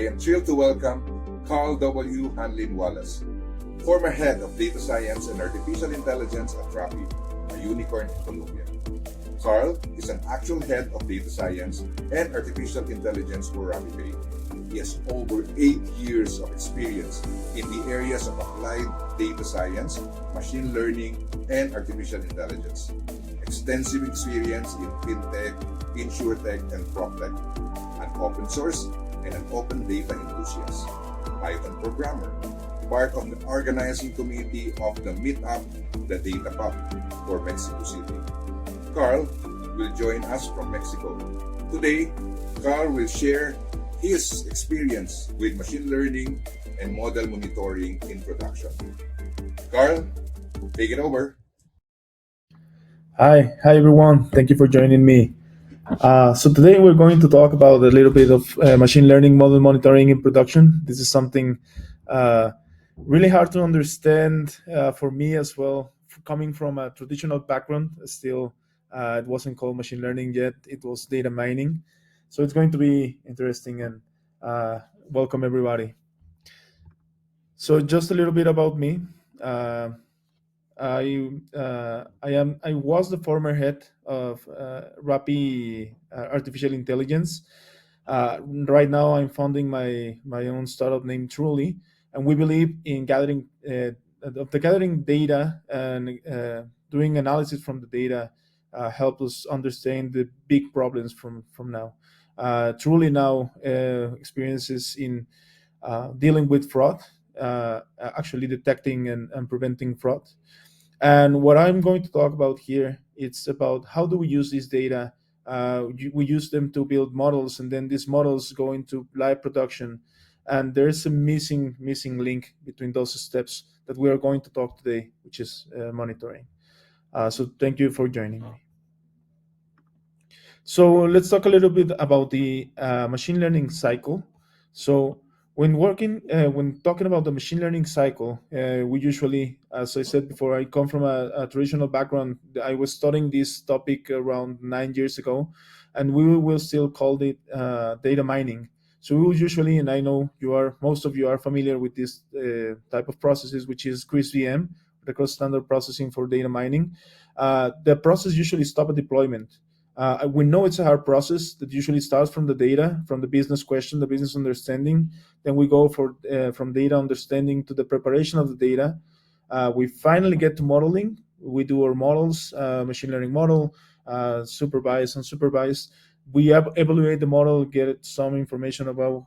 am thrilled to welcome Carl W. Handlin Wallace, former head of data science and artificial intelligence at Rappi, a unicorn in Colombia. Carl is an actual head of data science and artificial intelligence for Rappi. He has over 8 years of experience in the areas of applied data science, machine learning, and artificial intelligence. Extensive experience in fintech, insurtech, and proptech, an open source and an open data enthusiast, Python programmer, part of the organizing committee of the meetup, the Data Pub, for Mexico City. Carl will join us from Mexico. Today, Carl will share his experience with machine learning and model monitoring in production. Carl, take it over. Hi everyone. Thank you for joining me. So today we're going to talk about a little bit of machine learning model monitoring in production. This is something really hard to understand for me as well, coming from a traditional background. Still, it wasn't called machine learning yet. It was data mining. So it's going to be interesting, and welcome everybody. So just a little bit about me. I was the former head of Rappi Artificial Intelligence. Right now, I'm founding my own startup named Truly, and we believe in gathering data and doing analysis from the data help us understand the big problems from now. Truly now experiences in dealing with fraud, actually detecting and preventing fraud. And what I'm going to talk about here, it's about how do we use this data. We use them to build models, and then these models go into live production. And there's a missing link between those steps that we are going to talk today, which is monitoring. So thank you for joining me. So let's talk a little bit about the machine learning cycle. So when talking about the machine learning cycle, we usually, as I said before, I come from a traditional background. I was studying this topic around 9 years ago, and we will still call it data mining. So we will usually, and I know most of you are familiar with this type of processes, which is CRISP-VM, the cross standard processing for data mining. The process usually stops at deployment. We know it's a hard process that usually starts from the data, from the business question, the business understanding. Then we go from data understanding to the preparation of the data. We finally get to modeling. We do our models, machine learning model, supervised, unsupervised. We evaluate the model, get some information about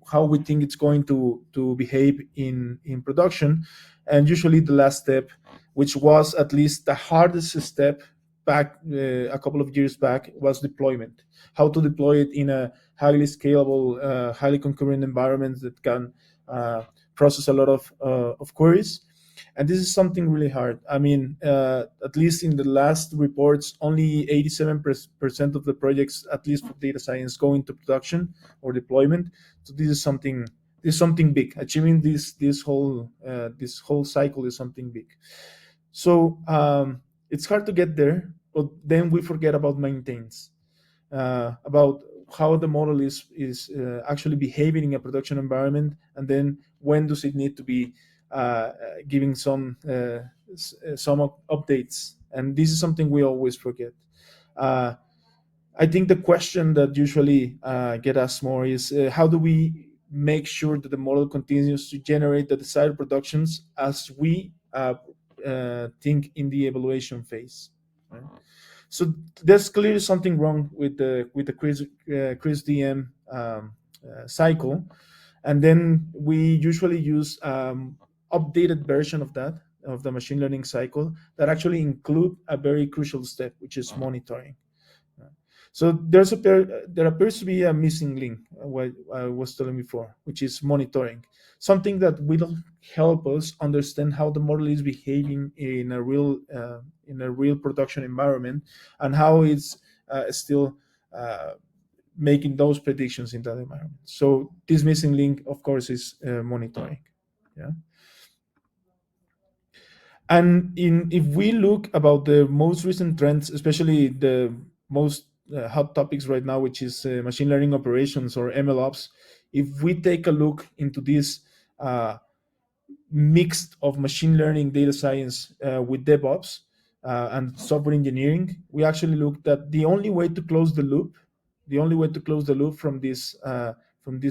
how we think it's going to behave in production. And usually the last step, which was at least the hardest step back a couple of years back, was deployment. How to deploy it in a highly scalable, highly concurrent environment that can process a lot of queries. And this is something really hard. I mean, at least in the last reports, only 87% of the projects, at least for data science, go into production or deployment. So this is something big. Achieving this whole cycle is something big. So it's hard to get there, but then we forget about maintains, about how the model is actually behaving in a production environment, and then when does it need to be giving some updates. And this is something we always forget. I think the question that usually get asked more is how do we make sure that the model continues to generate the desired productions as we think in the evaluation phase. Right? So there's clearly something wrong with the CRISP-VM cycle, and then we usually use updated version of the machine learning cycle that actually include a very crucial step, which is monitoring. So there appears to be a missing link, what I was telling before, which is monitoring. Something that will help us understand how the model is behaving in a real production environment, and how it's still making those predictions in that environment. So this missing link, of course, is monitoring. Yeah. And if we look about the most recent trends, especially the most hot topics right now, which is machine learning operations or MLOps, if we take a look into this mix of machine learning, data science with DevOps and software engineering, we actually looked at the only way to close the loop. The only way to close the loop from these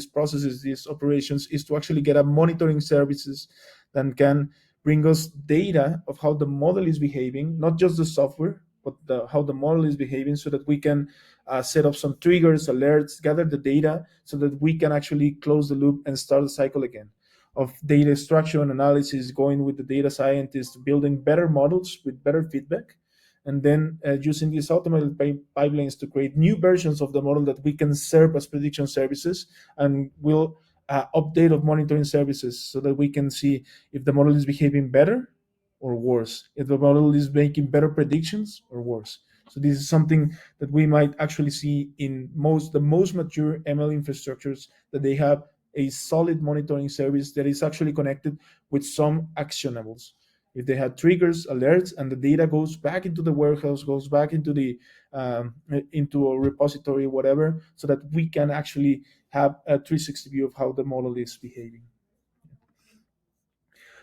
processes, these operations, is to actually get a monitoring services that can bring us data of how the model is behaving, not just the software, but how the model is behaving, so that we can set up some triggers, alerts, gather the data, so that we can actually close the loop and start the cycle again of data extraction analysis, going with the data scientists, building better models with better feedback, and then using these automated pipelines to create new versions of the model that we can serve as prediction services, and will update of monitoring services, so that we can see if the model is behaving better or worse, if the model is making better predictions or worse. So this is something that we might actually see in the most mature ML infrastructures, that they have a solid monitoring service that is actually connected with some actionables. If they had triggers, alerts, and the data goes back into the warehouse, goes back into the into a repository, whatever, so that we can actually have a 360 view of how the model is behaving.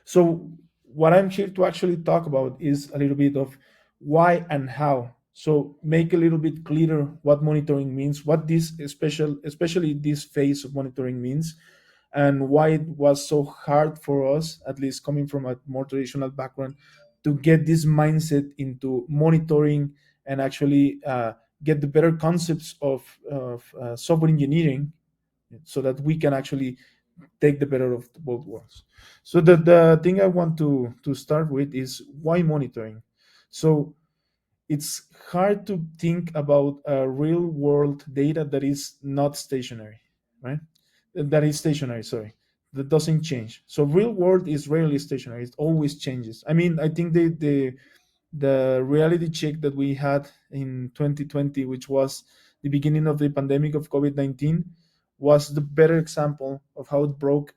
So what I'm here to actually talk about is a little bit of why and how. So make a little bit clearer what monitoring means, what this especially this phase of monitoring means, and why it was so hard for us, at least coming from a more traditional background, to get this mindset into monitoring and actually get the better concepts of software engineering, so that we can actually take the better of both worlds. So the thing I want to start with is why monitoring. So it's hard to think about a real world data that is not stationary, right? That is stationary, sorry, that doesn't change. So real world is rarely stationary, it always changes. I mean, I think the reality check that we had in 2020, which was the beginning of the pandemic of COVID-19, was the better example of how it broke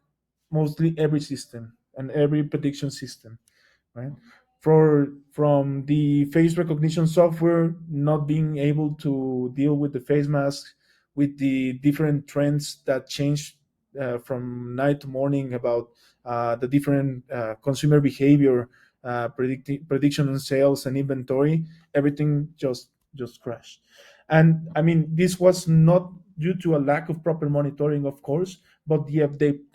mostly every system and every prediction system, right? From the face recognition software not being able to deal with the face mask, with the different trends that change from night to morning about the different consumer behavior, prediction on sales and inventory, everything just crashed. And I mean, this was not due to a lack of proper monitoring, of course, but the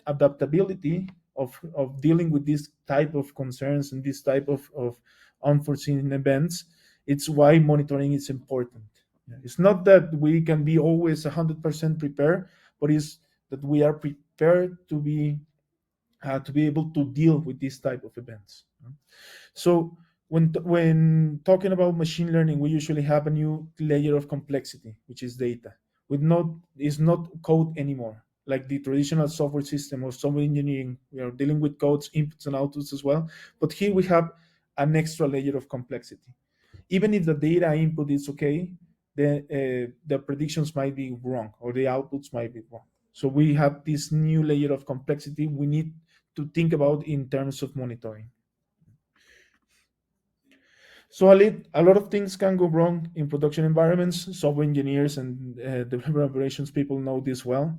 adaptability of dealing with this type of concerns and this type of unforeseen events. It's why monitoring is important. It's not that we can be always 100% prepared, but it's that we are prepared to be able to deal with this type of events. So when talking about machine learning, we usually have a new layer of complexity, which is data. With not is not code anymore. Like the traditional software system or software engineering, we are dealing with codes, inputs and outputs as well. But here we have an extra layer of complexity. Even if the data input is okay, the predictions might be wrong or the outputs might be wrong. So we have this new layer of complexity we need to think about in terms of monitoring. So a lot of things can go wrong in production environments. Software engineers and developer operations people know this well,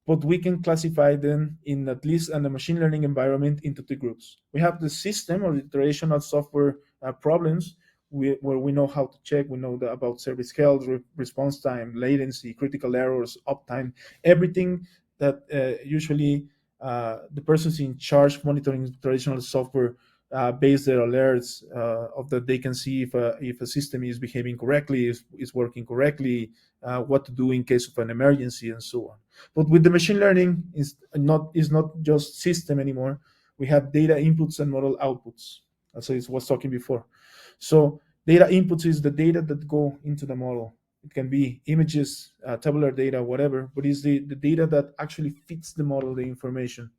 but we can classify them in at least in the machine learning environment into two groups. We have the system or the traditional software problems where we know how to check. We know about service health, response time, latency, critical errors, uptime, everything that usually the persons in charge of monitoring traditional software base their alerts of that they can see if a system is behaving correctly, is working correctly, what to do in case of an emergency, and so on. But with the machine learning, is not just system anymore. We have data inputs and model outputs, as I was talking before. So data inputs is the data that go into the model. It can be images, tabular data, whatever, but it's the data that actually fits the model, the information.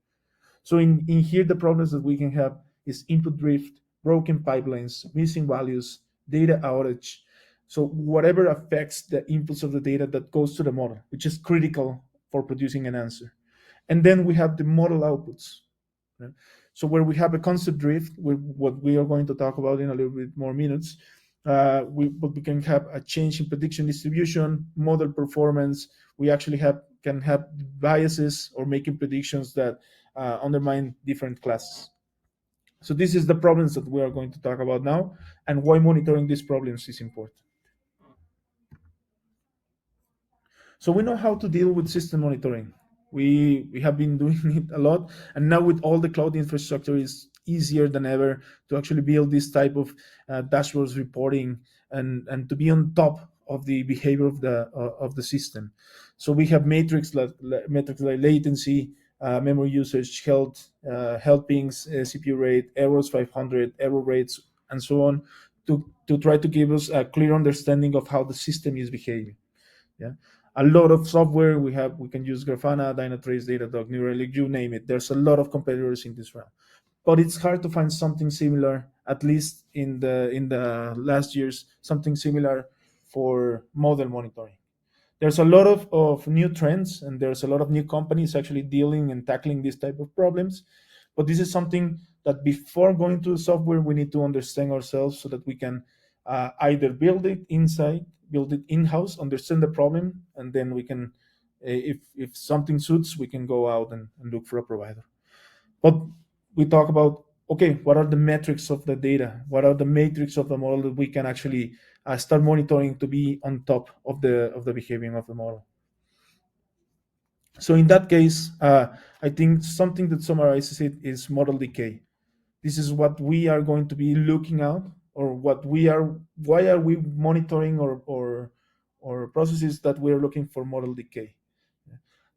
So in here, the problems that we can have is input drift, broken pipelines, missing values, data outage. So whatever affects the inputs of the data that goes to the model, which is critical for producing an answer. And then we have the model outputs. Right? So where we have a concept drift, what we are going to talk about in a little bit more minutes, but we can have a change in prediction distribution, model performance. We actually have can have biases or making predictions that undermine different classes. So this is the problems that we are going to talk about now, and why monitoring these problems is important. So we know how to deal with system monitoring. We have been doing it a lot, and now with all the cloud infrastructure, is easier than ever to actually build this type of dashboards reporting, and to be on top of the behavior of the system. So we have metrics like latency, memory usage, health pings, CPU rate, errors 500, error rates, and so on, to try to give us a clear understanding of how the system is behaving. Yeah, a lot of software we can use Grafana, Dynatrace, Datadog, New Relic, you name it. There's a lot of competitors in this realm, but it's hard to find something similar, at least in the last years, something similar for model monitoring. There's a lot of new trends, and there's a lot of new companies actually dealing and tackling these type of problems. But this is something that before going to the software, we need to understand ourselves so that we can either build it in-house, understand the problem, and then we can, if something suits, we can go out and look for a provider. But we talk about, okay, what are the metrics of the data? What are the metrics of the model that we can actually start monitoring to be on top of the behavior of the model? So in that case, I think something that summarizes it is model decay. This is what we are going to be looking at, or why are we monitoring, or processes that we are looking for model decay.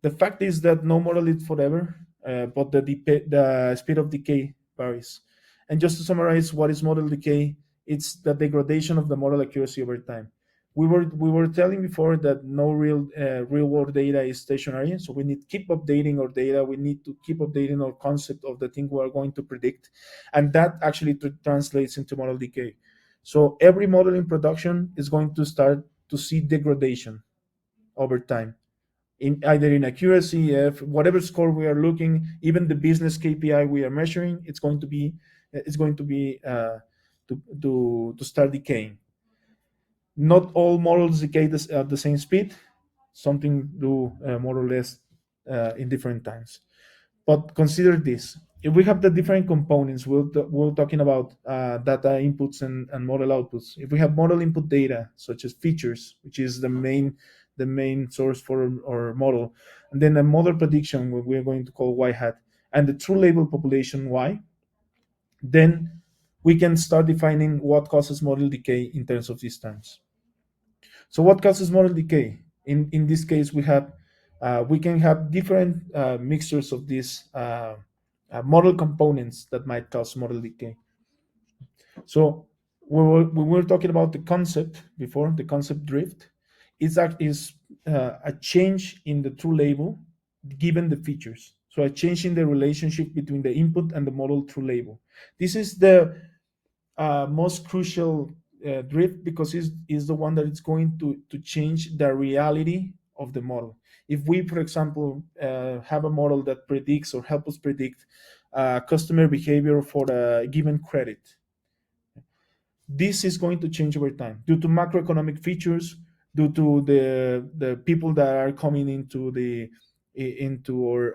The fact is that no model is forever, but the speed of decay varies. And just to summarize, what is model decay? It's the degradation of the model accuracy over time. We were telling before that no real world data is stationary, so we need to keep updating our data. We need to keep updating our concept of the thing we are going to predict, and that actually translates into model decay. So every model in production is going to start to see degradation over time, in either in accuracy, if whatever score we are looking, even the business KPI we are measuring, it's going to be to start decaying. Not all models decay at the same speed. Something do more or less in different times. But consider this: if we have the different components, we're talking about data inputs and model outputs. If we have model input data such as features, which is the main source for our model, and then a model prediction, what we're going to call y hat, and the true label population y, then we can start defining what causes model decay in terms of these terms. So what causes model decay? In this case, we can have different mixtures of these model components that might cause model decay. So we were talking about the concept before, the concept drift. Is a change in the true label given the features. So a change in the relationship between the input and the model true label. This is the most crucial drift, because is the one that is going to change the reality of the model. If we, for example, have a model that predicts or help us predict customer behavior for a given credit, this is going to change over time due to macroeconomic features, due to the people that are coming into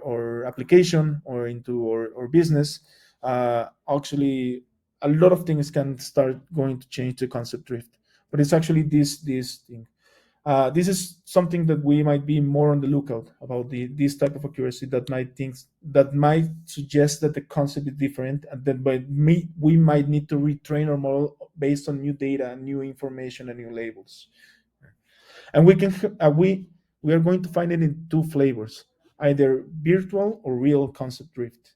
our application or into our business. Actually, a lot of things can start going to change the concept drift, but it's actually this thing. This is something that we might be more on the lookout about, this type of accuracy that might suggest that the concept is different, and that we might need to retrain our model based on new data, new information, and new labels. And we are going to find it in two flavors: either virtual or real concept drift.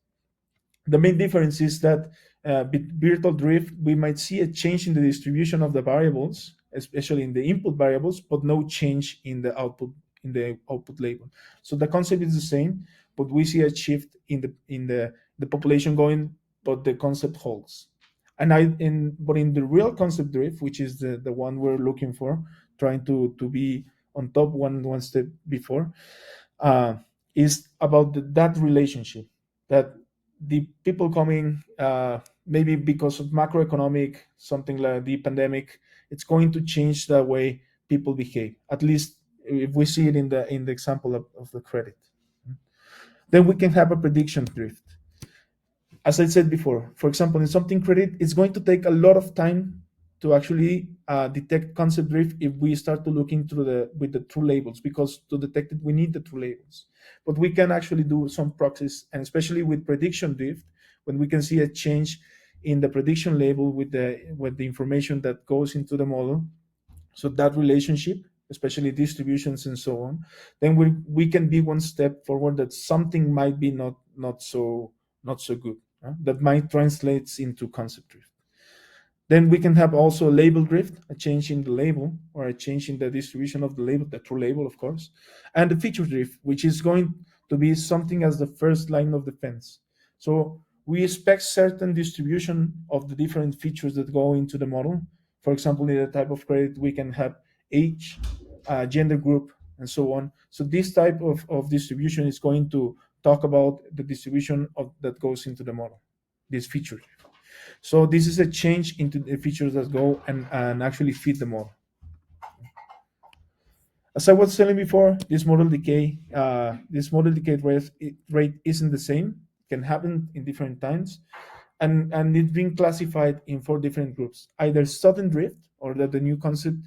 The main difference is that with virtual drift, we might see a change in the distribution of the variables, especially in the input variables, but no change in the output label. So the concept is the same, but we see a shift in the population going, but the concept holds. But in the real concept drift, which is the one we're looking for, trying to be on top one step before, uh, is about that relationship, that the people coming, maybe because of macroeconomic, something like the pandemic, it's going to change the way people behave, at least if we see it in the example of the credit. Then we can have a prediction drift. As I said before, for example, in something credit, it's going to take a lot of time to actually detect concept drift if we start to look into the with the true labels, because to detect it we need the true labels. But we can actually do some proxies, and especially with prediction drift, when we can see a change in the prediction label with the information that goes into the model, so that relationship, especially distributions and so on, then we can be one step forward that something might be not so good, that might translates into concept drift. Then we can have also label drift, a change in the label or a change in the distribution of the label, the true label, of course, and the feature drift, which is going to be something as the first line of defense. So we expect certain distribution of the different features that go into the model. For example, in the type of credit, we can have age, gender group, and so on. So this type of distribution is going to talk about the distribution that goes into the model, this feature. So this is a change into the features that go and actually fit the model. As I was telling before, this model decay rate isn't the same. It can happen in different times, and it's being classified in four different groups: either sudden drift, or that the new concept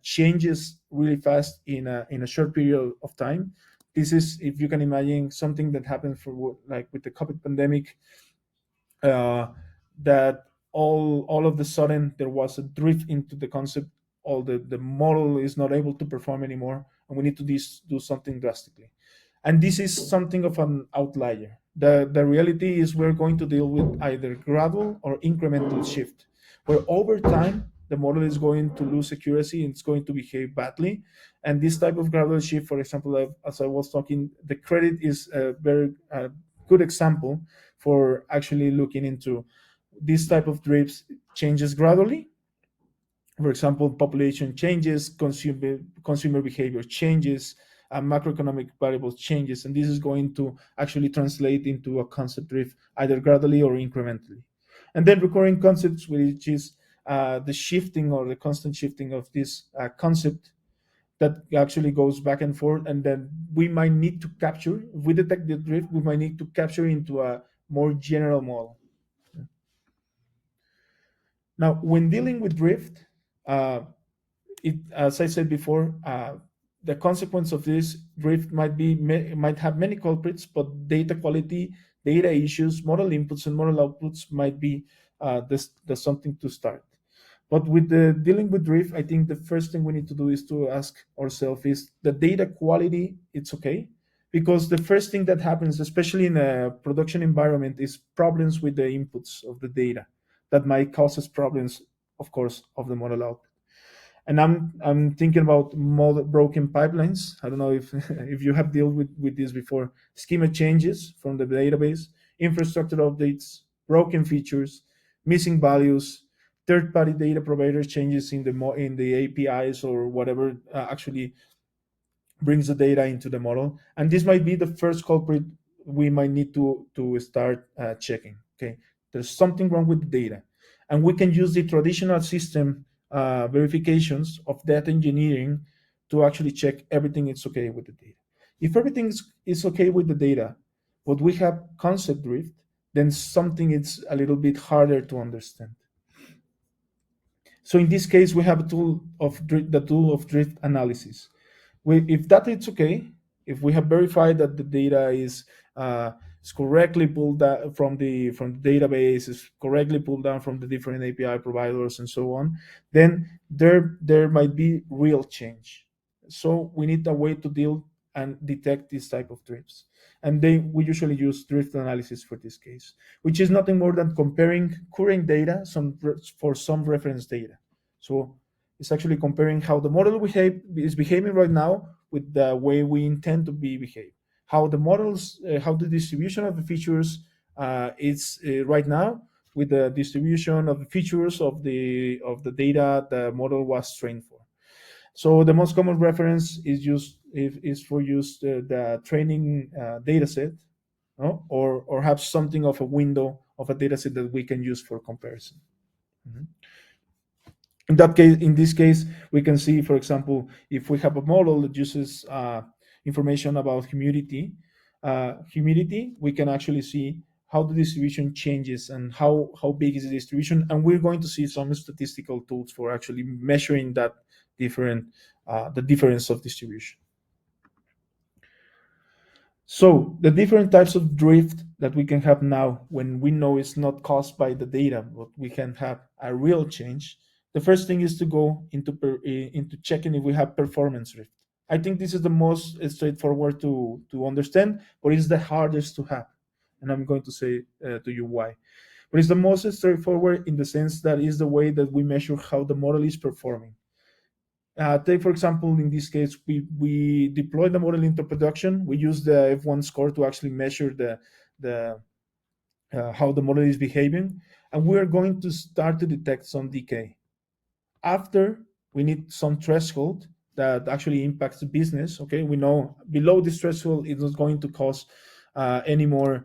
changes really fast in a short period of time. This is, if you can imagine, something that happened for like with the COVID pandemic, uh, that all of the sudden there was a drift into the concept. All the model is not able to perform anymore, and we need to do something drastically. And this is something of an outlier. The reality is we're going to deal with either gradual or incremental shift, where over time the model is going to lose accuracy and it's going to behave badly. And this type of gradual shift, for example, as I was talking, the credit is a very good example for actually looking into this type of drifts. Changes gradually. For example, population changes, consumer behavior changes, macroeconomic variables changes, and this is going to actually translate into a concept drift either gradually or incrementally. And then recurring concepts, which is the shifting or the constant shifting of this concept that actually goes back and forth, and then we might need to capture, if we detect the drift, we might need to capture into a more general model. Now, when dealing with drift, uh, as I said before, the consequence of this drift might have many culprits, but data quality, data issues, model inputs, and model outputs might be the something to start. But with the dealing with drift, I think the first thing we need to do is to ask ourselves: is the data quality it's okay? Because the first thing that happens, especially in a production environment, is problems with the inputs of the data that might cause us problems, of course, of the model output. And I'm thinking about model broken pipelines. I don't know if if you have dealt with this before. Schema changes from the database, infrastructure updates, broken features, missing values, third-party data provider changes in the APIs or whatever actually brings the data into the model. And this might be the first culprit we might need to start checking. Okay, there's something wrong with the data, and we can use the traditional system verifications of data engineering to actually check everything is okay with the data. If everything is okay with the data, but we have concept drift, then something is a little bit harder to understand. So in this case, we have the tool of drift analysis. If that is okay, if we have verified that the data is correctly pulled from the database, is correctly pulled down from the different API providers and so on, then there might be real change. So we need a way to deal and detect this type of drifts. And we usually use drift analysis for this case, which is nothing more than comparing current data for some reference data. So it's actually comparing how the model is behaving right now with the way we intend to be behaved. How the distribution of the features is right now with the distribution of the features of the data the model was trained for. So the most common reference is for use the training data set, no? Or have something of a window of a data set that we can use for comparison. Mhm. In this case, we can see, for example, if we have a model that uses information about humidity, we can actually see how the distribution changes and how big is the distribution, and we're going to see some statistical tools for actually measuring that different the difference of distribution. So the different types of drift that we can have now, when we know it's not caused by the data, but we can have a real change. The first thing is to go into checking if we have performance drift. I think this is the most straightforward to understand, but it's the hardest to have, and I'm going to say to you why. But it's the most straightforward in the sense that is the way that we measure how the model is performing. Take, for example, in this case, we deploy the model into production. We use the F1 score to actually measure the how the model is behaving, and we are going to start to detect some decay. After, we need some threshold that actually impacts the business. Okay, we know below this threshold, it is going to cause any more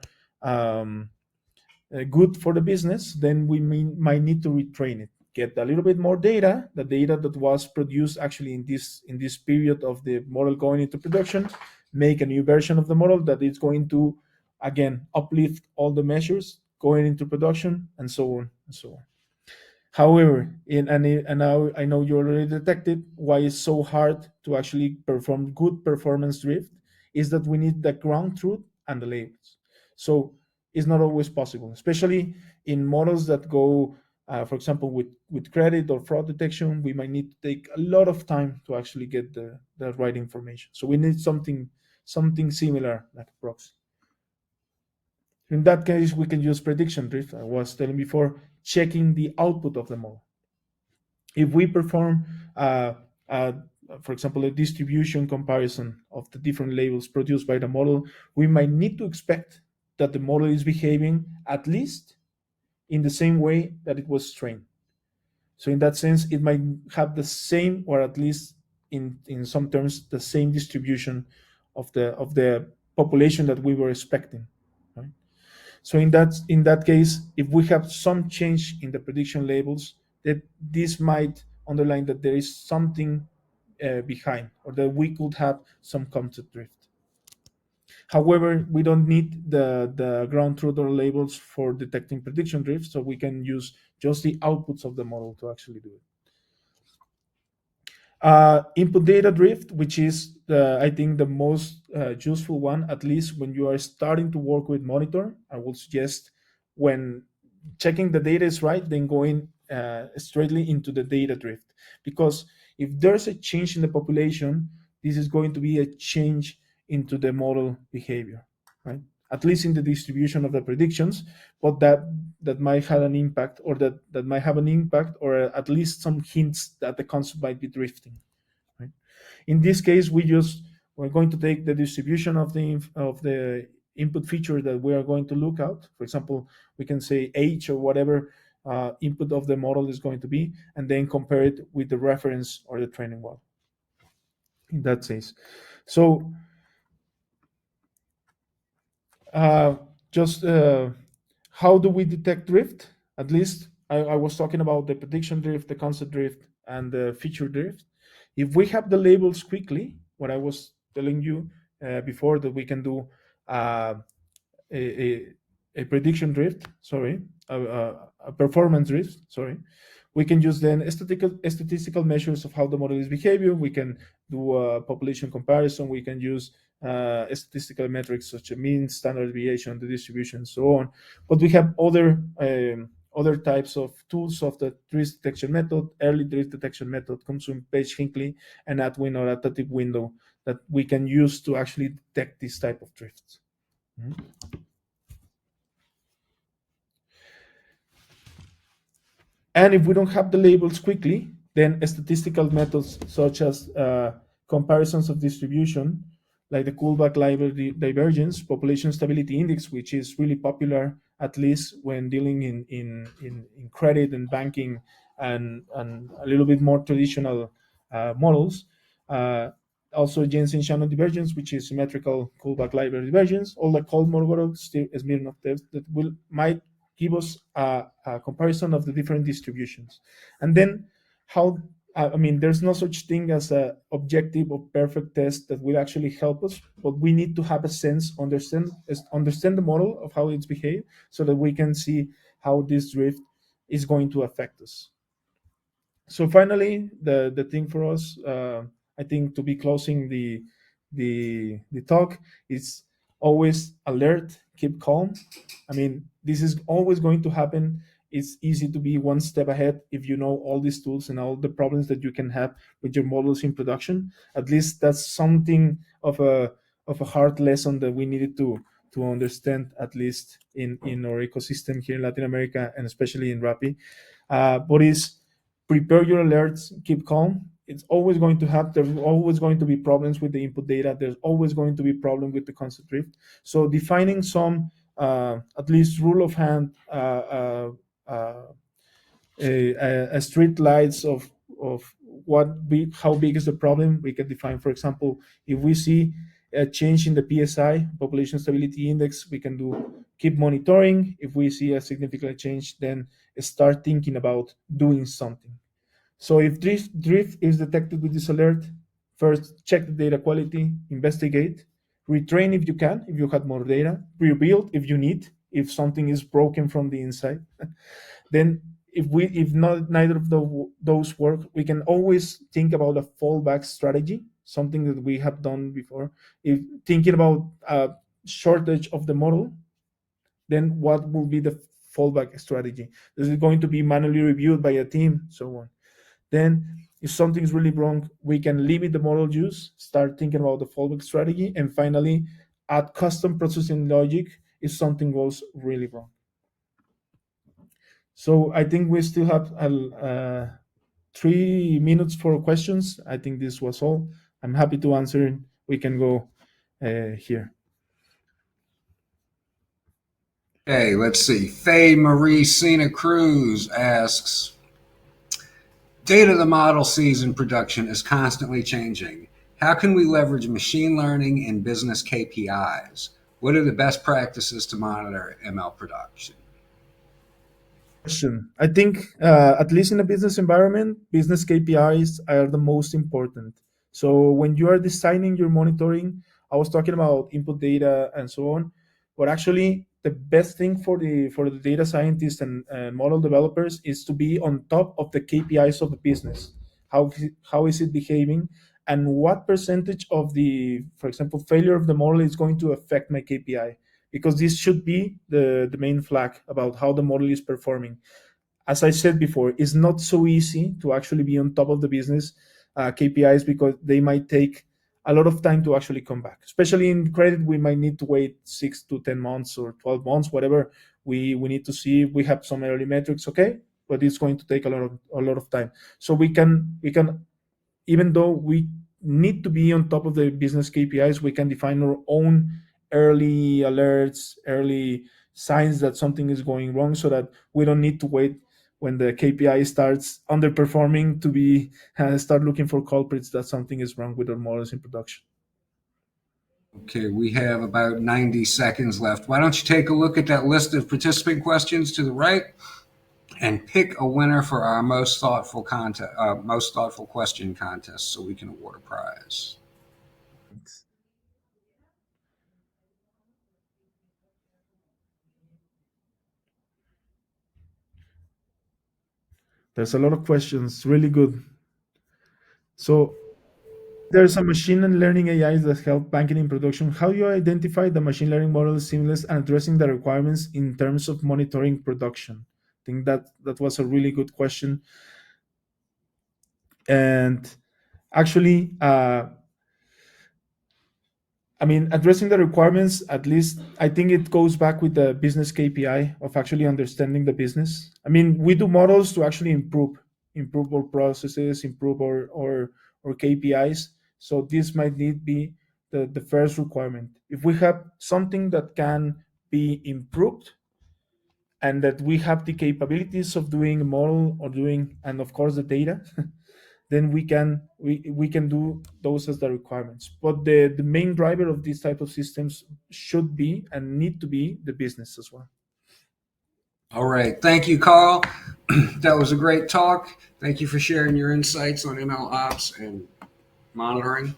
good for the business, then we might need to retrain it, get a little bit more data, the data that was produced actually in this period of the model going into production, make a new version of the model that is going to again uplift all the measures going into production, and so on and so on. However, and now I know you already detected why it's so hard to actually perform good performance drift is that we need the ground truth and the labels. So it's not always possible, especially in models that go, for example, with credit or fraud detection. We might need to take a lot of time to actually get the right information. So we need something similar like a proxy. In that case, we can use prediction drift. I was telling before, checking the output of the model. If we perform, uh, for example, a distribution comparison of the different labels produced by the model, we might need to expect that the model is behaving at least in the same way that it was trained. So in that sense, it might have the same, or at least in some terms, the same distribution of the population that we were expecting. Right? So in that case, if we have some change in the prediction labels, that this might underline that there is something behind, or that we could have some concept drift. However, we don't need the ground truth or labels for detecting prediction drift, so we can use just the outputs of the model to actually do it. Input data drift, which is I think the most useful one, at least when you are starting to work with monitor. I will suggest, when checking the data is right, then going straightly into the data drift, because if there's a change in the population, this is going to be a change into the model behavior, right? At least in the distribution of the predictions, but that might have an impact, or that might have an impact, or at least some hints that the concept might be drifting. Right? In this case, we're going to take the distribution of the input feature that we are going to look out. For example, we can say age or whatever input of the model is going to be, and then compare it with the reference or the training model. In that case, so uh, just how do we detect drift? At least I was talking about the prediction drift, the concept drift, and the feature drift. If we have the labels quickly, what I was telling you before, that we can do uh, a, a prediction drift, sorry, a performance drift, sorry. We can use then statistical measures of how the model is behaving. We can do a population comparison. We can use statistical metrics such as mean, standard deviation, the distribution, and so on. But we have other types of tools of the drift detection method, early drift detection method, consume page Hinckley, and Atwin or adaptive window that we can use to actually detect this type of drifts. Mhm. And if we don't have the labels quickly, then statistical methods such as comparisons of distribution, like the Kullback library divergence, population stability index, which is really popular, at least when dealing in credit and banking, and a little bit more traditional models. Uh, Also, Jensen-Shannon divergence, which is symmetrical Kullback library divergence, all the Kolmogorov Smirnov test that might give us a comparison of the different distributions. And then how I mean, there's no such thing as a objective or perfect test that will actually help us, but we need to have a sense, understand the model of how it's behaved, so that we can see how this drift is going to affect us. So finally, the thing for us, I think, to be closing the talk, is always alert, keep calm. I mean, this is always going to happen. It's easy to be one step ahead if you know all these tools and all the problems that you can have with your models in production. At least that's something of a hard lesson that we needed to understand, at least in our ecosystem here in Latin America, and especially in Rappi. But is prepare your alerts, keep calm. It's always going to have, there's always going to be problems with the input data. There's always going to be problem with the concept drift. So defining some, at least rule of hand, uh, a street lights of how big is the problem. We can define, for example, if we see a change in the PSI, population stability index, we can do keep monitoring. If we see a significant change, then start thinking about doing something. So if drift is detected with this alert, first check the data quality, investigate, retrain if you can, if you had more data, rebuild if you need, if something is broken from the inside. Then if not neither of those work, we can always think about a fallback strategy, something that we have done before. If thinking about a shortage of the model, then what will be the fallback strategy? This is going to be manually reviewed by a team, so on. Then, if something's really wrong, we can limit the model use, start thinking about the fallback strategy, and finally, add custom processing logic if something goes really wrong. So I think we still have 3 minutes for questions. I think this was all. I'm happy to answer. We can go here. Okay, let's see. Faye Marie Sina Cruz asks, data the model sees in production is constantly changing. How can we leverage machine learning in business KPIs? What are the best practices to monitor ML production? Question. I think, at least in a business environment, business KPIs are the most important. So when you are designing your monitoring, I was talking about input data and so on, but actually the best thing for the data scientists and model developers is to be on top of the KPIs of the business. How is it behaving, and what percentage of the, for example, failure of the model is going to affect my KPI? Because this should be the main flag about how the model is performing. As I said before, it's not so easy to actually be on top of the business KPIs, because they might take a lot of time to actually come back. Especially in credit, we might need to wait 6 to 10 months or 12 months, whatever. We need to see if we have some early metrics, okay, but it's going to take a lot of time. So we can, even though we need to be on top of the business KPIs, we can define our own early alerts, early signs that something is going wrong, so that we don't need to wait when the KPI starts underperforming to be start looking for culprits that something is wrong with our models in production. Okay, we have about 90 seconds left. Why don't you take a look at that list of participant questions to the right and pick a winner for our most thoughtful question contest, so we can award a prize. There's a lot of questions, really good. So there's a machine and learning AIs that help banking in production. How do you identify the machine learning model is seamless and addressing the requirements in terms of monitoring production? I think that was a really good question. And actually, I mean, addressing the requirements, at least I think it goes back with the business KPI of actually understanding the business. I mean, we do models to actually improve our processes, improve our KPIs. So this might need be the first requirement. If we have something that can be improved, and that we have the capabilities of doing a model or doing, and of course the data, then we can do those as the requirements. But the main driver of these type of systems should be and need to be the business as well. All right. Thank you, Carl. That was a great talk. Thank you for sharing your insights on ML ops and monitoring.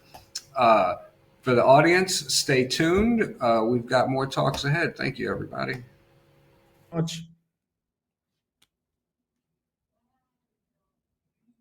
For the audience, stay tuned. We've got more talks ahead. Thank you, everybody. Much.